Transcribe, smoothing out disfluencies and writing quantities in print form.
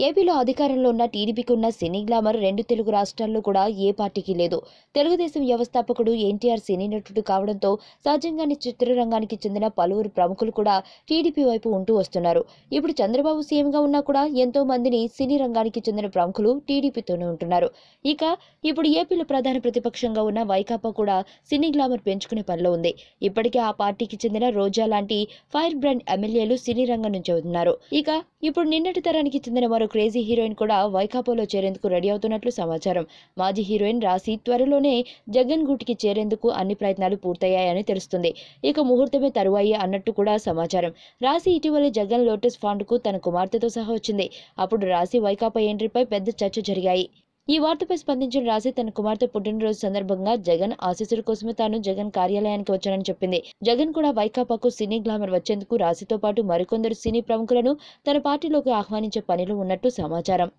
ఏపీలో అధికారంలో ఉన్న టీడీపీకి ఉన్న సినీ గ్లామర్ రెండు తెలుగు రాష్ట్రాల్లో కూడా ఏ పార్టీకి లేదు. తెలుగుదేశం వ్యవస్థాపకుడు ఎన్టీఆర్ సినీ నటుడు కావడంతో సహజంగానే చిత్రరంగానికి చెందిన పలువురు ప్రముఖులు కూడా టీడీపీ వైపు ఉంటూ వస్తున్నారు. ఇప్పుడు చంద్రబాబు సీఎంగా ఉన్నా కూడా ఎంతో మందిని సినీ రంగానికి చెందిన ప్రముఖులు టీడీపీతోనే ఉంటున్నారు. ఇక ఇప్పుడు ఏపీలో ప్రధాన ప్రతిపక్షంగా ఉన్న వైకాపా కూడా సినీ గ్లామర్ పెంచుకునే పనిలో ఉంది. ఇప్పటికే ఆ పార్టీకి చెందిన రోజా లాంటి ఫైర్ బ్రాండ్ ఎమ్మెల్యేలు సినీ రంగం నుంచి ఉన్నారు. ఇక ఇప్పుడు నిన్నటి తరానికి చెందిన మరో క్రేజీ హీరోయిన్ కూడా వైకాపాలో చేరేందుకు రెడీ అవుతున్నట్లు సమాచారం. మాజీ హీరోయిన్ రాశి త్వరలోనే జగన్ గూటికి చేరేందుకు అన్ని ప్రయత్నాలు పూర్తయ్యాయని తెలుస్తుంది. ఇక ముహూర్తమే తరువాయి అన్నట్టు కూడా సమాచారం. రాశి ఇటీవలే జగన్ లోటస్ ఫండ్ కు తన కుమార్తెతో సహా వచ్చింది. అప్పుడు రాశి వైకాపా ఎంట్రీపై పెద్ద చర్చ జరిగాయి. ఈ వార్తపై స్పందించిన రాశి తన కుమార్తె పుట్టినరోజు సందర్భంగా జగన్ ఆశీస్సుల కోసమే తాను జగన్ కార్యాలయానికి వచ్చానని చెప్పింది. జగన్ కూడా వైకాపాకు సినీ గ్లామర్ వచ్చేందుకు రాశితో పాటు మరికొందరు సినీ ప్రముఖులను తన పార్టీలోకి ఆహ్వానించే పనిలో ఉన్నట్టు సమాచారం.